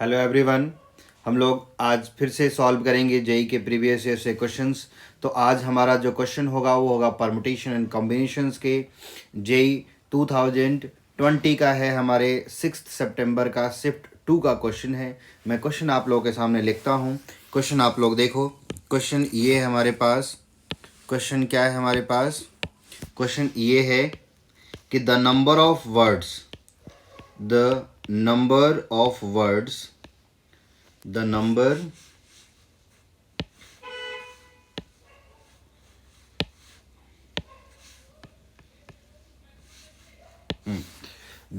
Hello everyone. हम लोग आज फिर से सॉल्व करेंगे जेई के प्रीवियस ईयर से क्वेश्चंस। तो आज हमारा जो क्वेश्चन होगा वो होगा परमुटेशन एंड कॉम्बिनेशंस के जेई 2020 का है। हमारे 6 सितंबर का शिफ्ट 2 का क्वेश्चन है। मैं क्वेश्चन आप लोगों के सामने लिखता हूँ। क्वेश्चन आप लोग देखो। क्वेश्चन ये है हमारे पास। क्वेश्चन क्या है हमारे पास? क्वेश्चन ये है कि the number of words the number of words the number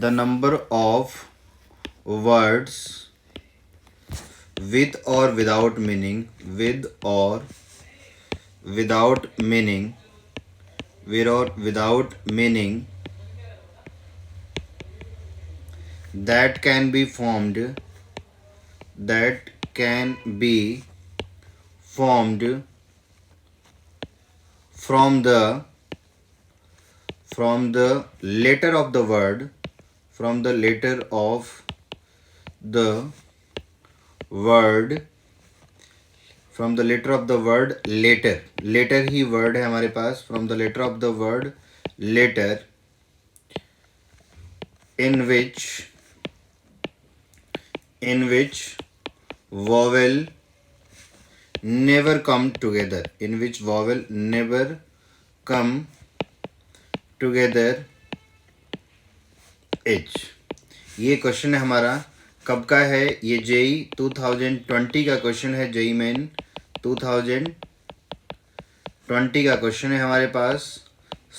the number of words with or without meaning with or without meaning with or without meaning that can be formed from the letter of the word from the letter of the word from the letter of the word letter he word है हमारे पास। from the letter of the word letter in which vowel never come together h। ये question है हमारा। कब का है ये? JEE 2020 का क्वेश्चन है। जेई मेन 2020 का क्वेश्चन है हमारे पास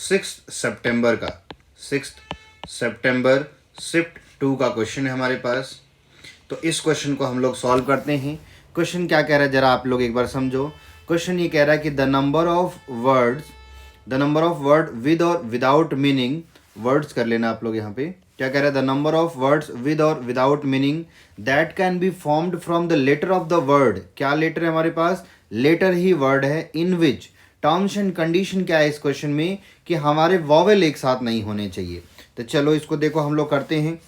6 सितंबर का। 6 सितंबर शिफ्ट 2 का क्वेश्चन है हमारे पास। तो इस क्वेश्चन को हम लोग सॉल्व करते हैं। क्वेश्चन क्या कह रहा है जरा आप लोग एक बार समझो। क्वेश्चन ये कह रहा है कि the number of word with और विदाउट मीनिंग, वर्ड्स कर लेना आप लोग यहाँ पे। क्या कह रहा है? The number of words with और without meaning that can be formed from the letter of the word. क्या लेटर है हमारे पास? लेटर ही वर्ड है। In which terms and condition क्या है इस क्वेश्चन में कि हमारे वॉवेल एक साथ नहीं होने चाहिए। तो चलो इसको देखो हम लोग करते हैं।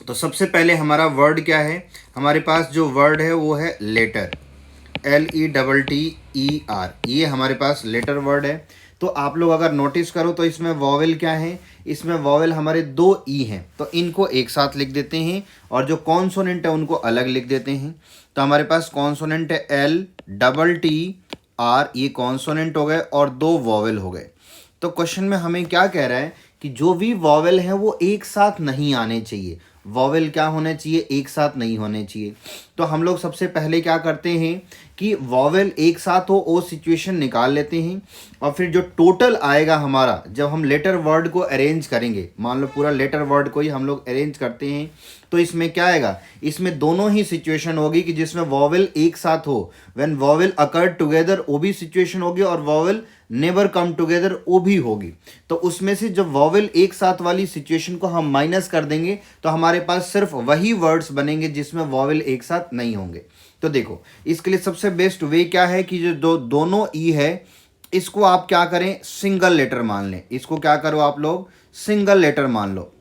तो सबसे पहले हमारा वर्ड क्या है? हमारे पास जो वर्ड है वो है लेटर, LETTER। ये हमारे पास लेटर वर्ड है। तो आप लोग अगर नोटिस करो तो इसमें वॉवेल क्या है? इसमें वॉवेल हमारे 2 ई हैं। तो इनको एक साथ लिख देते हैं और जो कॉन्सोनेंट है उनको अलग लिख देते हैं। तो हमारे पास कॉन्सोनेंट है LTTR, ये कॉन्सोनेंट हो गए और 2 वॉवेल हो गए। तो क्वेश्चन में हमें क्या कह रहा है कि जो भी वॉवेल है वो एक साथ नहीं आने चाहिए। वॉवेल क्या होने चाहिए? एक साथ नहीं होने चाहिए। तो हम लोग सबसे पहले क्या करते हैं कि वॉवेल एक साथ हो वो सिचुएशन निकाल लेते हैं और फिर जो टोटल आएगा हमारा, जब हम लेटर वर्ड को अरेंज करेंगे, मान लो पूरा लेटर वर्ड को ही हम लोग अरेंज करते हैं, तो इसमें क्या आएगा? इसमें दोनों ही सिचुएशन होगी कि जिसमें वॉवेल एक साथ हो। व्हेन वॉवेल अकर टुगेदर वो भी सिचुएशन होगी और वॉवेल नेवर कम टुगेदर वो भी होगी। तो उसमें से जब वॉवेल एक साथ वाली सिचुएशन को हम माइनस कर देंगे तो हमारे पास सिर्फ वही वर्ड्स बनेंगे जिसमें वॉवेल एक साथ नहीं होंगे। तो देखो इसके लिए सबसे बेस्ट वे क्या है कि जो दोनों ई है इसको आप क्या करें? सिंगल लेटर मान लें। इसको क्या करो आप लोग? सिंगल लेटर मान लो।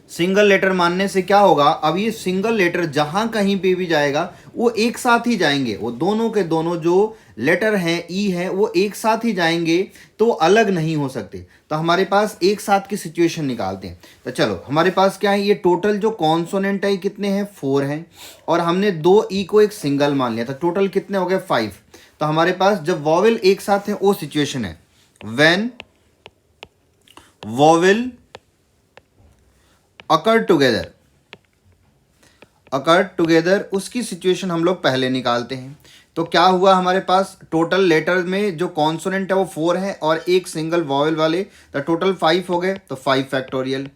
सिंगल लेटर मानने से क्या होगा? अब ये सिंगल लेटर जहां कहीं पे भी जाएगा वो एक साथ ही जाएंगे। वो दोनों के दोनों जो लेटर हैं ई हैं वो एक साथ ही जाएंगे, तो अलग नहीं हो सकते। तो हमारे पास एक साथ की सिचुएशन निकालते हैं। तो चलो हमारे पास क्या है? ये टोटल जो कॉन्सोनेंट है कितने हैं? 4 हैं और हमने 2 ई को एक सिंगल मान लिया था। टोटल कितने हो गए? 5। तो हमारे पास जब वॉवेल एक साथ है वो सिचुएशन है व्हेन वॉवेल अकर टुगेदर, उसकी सिचुएशन हम लोग पहले निकालते हैं। तो क्या हुआ हमारे पास? टोटल लेटर में जो कॉन्सोनेंट है वो 4 है और एक सिंगल वॉवेल वाले, तो टोटल 5 हो गए। तो 5 फैक्टोरियल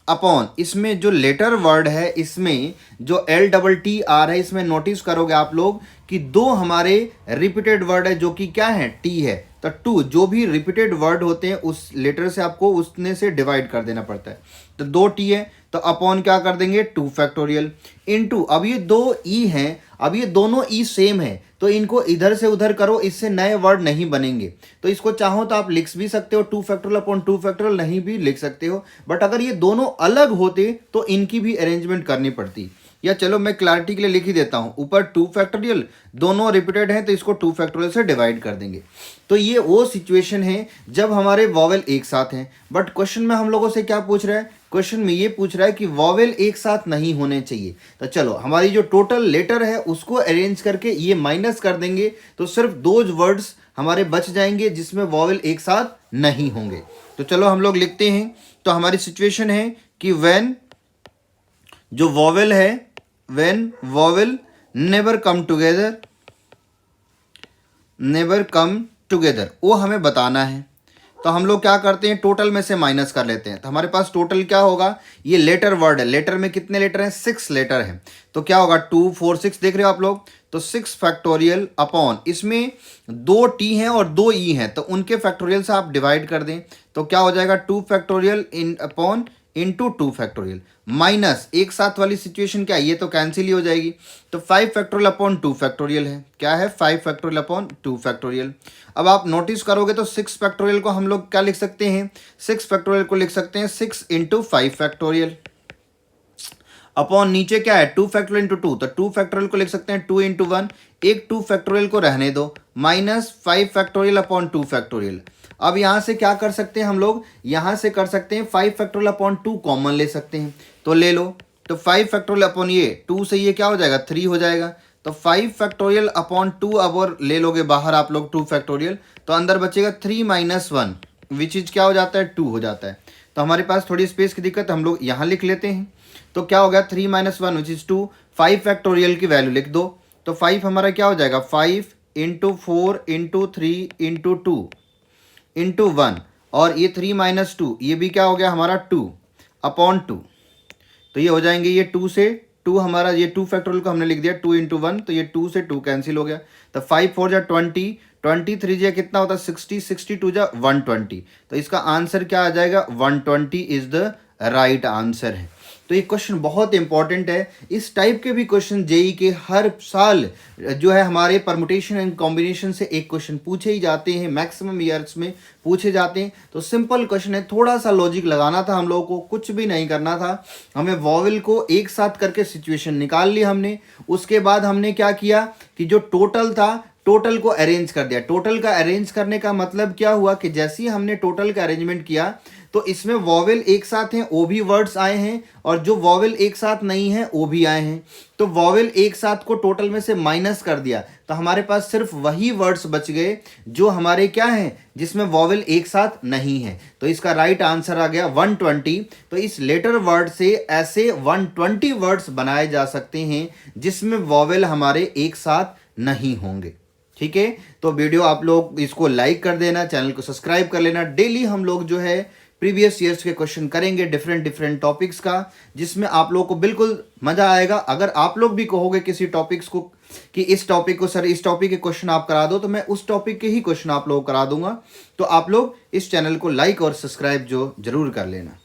अपॉन इसमें जो लेटर वर्ड है इसमें जो LTTR है, इसमें नोटिस करोगे आप लोग कि 2 हमारे रिपीटेड वर्ड है जो कि क्या है? टी है। तो 2 जो भी रिपीटेड वर्ड होते हैं उस लेटर से आपको उसने से डिवाइड कर देना पड़ता है। तो 2 टी है तो अपॉन क्या कर देंगे? 2 फैक्टोरियल इनटू, अब ये 2 ई हैं, अब ये दोनों ई सेम है तो इनको इधर से उधर करो, इससे नए वर्ड नहीं बनेंगे। तो इसको चाहो तो आप लिख भी सकते हो 2 फैक्टोरियल अपॉन 2 फैक्टोरियल, नहीं भी लिख सकते हो। बट अगर ये दोनों अलग होते तो इनकी भी अरेंजमेंट करनी पड़ती। या चलो मैं क्लैरिटी के लिए लिख ही देता हूँ, ऊपर 2 फैक्टोरियल, दोनों रिपीटेड हैं तो इसको 2 फैक्टोरियल से डिवाइड कर देंगे। तो ये वो सिचुएशन है जब हमारे वॉवेल एक साथ हैं। बट क्वेश्चन में हम लोगों से क्या पूछ रहा है, क्वेश्चन में ये पूछ रहा है कि वॉवेल एक साथ नहीं होने चाहिए। तो चलो हमारी जो टोटल लेटर है उसको अरेंज करके ये माइनस कर देंगे, तो सिर्फ दो वर्ड्स हमारे बच जाएंगे जिसमें वॉवेल एक साथ नहीं होंगे। तो चलो हम लोग लिखते हैं। तो हमारी सिचुएशन है कि व्हेन जो वॉवेल है, when vowel never come together, never come together, वो हमें बताना है। तो हम लोग क्या करते हैं, टोटल में से माइनस कर लेते हैं। तो हमारे पास टोटल क्या होगा, ये लेटर वर्ड है, लेटर में कितने लेटर हैं, 6 लेटर हैं। तो क्या होगा 2 4 6 देख रहे हो आप लोग, तो 6 फैक्टोरियल अपॉन, इसमें 2 टी हैं और 2 ई हैं तो उनके फैक्टोरियल से आप डिवाइड कर दें। तो क्या हो जाएगा 2 फैक्टोरियल इन अपॉन इंटू 2 फैक्टोरियल, माइनस एक साथ वाली सिचुएशन क्या है, ये तो कैंसिल ही हो जाएगी। तो 5 फैक्टोरियल अपॉन 2 फैक्टोरियल है, क्या है 5 फैक्टोरियल अपॉन 2 फैक्टोरियल। अब आप नोटिस करोगे तो 6 फैक्टोरियल को हम लोग क्या लिख सकते हैं, 6 फैक्टोरियल को लिख सकते हैं 6 इंटू 5 फैक्टोरियल अपॉन नीचे क्या है 2 फैक्टोरियल इंटू 2, तो 2 फैक्टोरियल को लिख सकते हैं 2 इंटू 1, एक 2 फैक्टोरियल को रहने दो, माइनस 5 फैक्टोरियल अपॉन 2 फैक्टोरियल। अब यहाँ से क्या कर सकते हैं हम लोग, यहाँ से कर सकते हैं 5 फैक्टोरियल अपॉन 2 कॉमन ले सकते हैं, तो ले लो। तो 5 फैक्टोरियल अपॉन ये 2 से ये क्या हो जाएगा 3 हो जाएगा। तो 5 फैक्टोरियल अपॉन 2 अब और ले लोगे बाहर आप लोग 2 फैक्टोरियल, तो अंदर बचेगा 3 माइनस 1 विच इज क्या हो जाता है 2 हो जाता है। तो हमारे पास थोड़ी स्पेस की दिक्कत, हम लोग यहाँ लिख लेते हैं। तो क्या हो गया 3 माइनस 1 विच इज 2, 5 फैक्टोरियल की वैल्यू लिख दो। तो 5 हमारा क्या हो जाएगा 5 इंटू 4 इंटू 3 इंटू 2 इंटू 1, और ये 3 माइनस 2 ये भी क्या हो गया हमारा 2 अपॉन 2। तो ये हो जाएंगे ये 2 से 2 हमारा, ये 2 फैक्टोरियल को हमने लिख दिया 2 इंटू 1, तो ये 2 से 2 कैंसिल हो गया। तो 5 4 जा 20, 23 जा कितना होता है 60, 62 जा 120। तो इसका आंसर क्या आ जाएगा 120 इज द राइट आंसर है। तो ये क्वेश्चन बहुत इंपॉर्टेंट है। इस टाइप के भी क्वेश्चन जेई के हर साल जो है हमारे परमुटेशन एंड कॉम्बिनेशन से एक क्वेश्चन पूछे ही जाते हैं, मैक्सिमम ईयर्स में पूछे जाते हैं। तो सिंपल क्वेश्चन है, थोड़ा सा लॉजिक लगाना था हम लोगों को, कुछ भी नहीं करना था। हमें वॉवेल को एक साथ करके सिचुएशन निकाल ली हमने। उसके बाद हमने क्या किया कि जो टोटल था टोटल को अरेंज कर दिया। टोटल का अरेंज करने का मतलब क्या हुआ कि जैसे ही हमने टोटल का अरेंजमेंट किया तो इसमें वॉवेल एक साथ हैं वो भी वर्ड्स आए हैं, और जो वॉवेल एक साथ नहीं है वो भी आए हैं। तो वॉवेल एक साथ को टोटल में से माइनस कर दिया, तो हमारे पास सिर्फ वही वर्ड्स बच गए जो हमारे क्या हैं, जिसमें वॉवेल एक साथ नहीं है। तो इसका राइट आंसर आ गया 120। तो इस लेटर वर्ड से ऐसे 120 वर्ड्स बनाए जा सकते हैं जिसमें वॉवेल हमारे एक साथ नहीं होंगे। ठीक है, तो वीडियो आप लोग इसको लाइक कर देना, चैनल को सब्सक्राइब कर लेना। डेली हम लोग जो है प्रीवियस ईयर्स के क्वेश्चन करेंगे डिफरेंट टॉपिक्स का, जिसमें आप लोगों को बिल्कुल मजा आएगा। अगर आप लोग भी कहोगे किसी टॉपिक्स को कि इस टॉपिक को सर इस टॉपिक के क्वेश्चन आप करा दो, तो मैं उस टॉपिक के ही क्वेश्चन आप लोग करा दूंगा। तो आप लोग इस चैनल को लाइक और सब्सक्राइब जो जरूर कर लेना।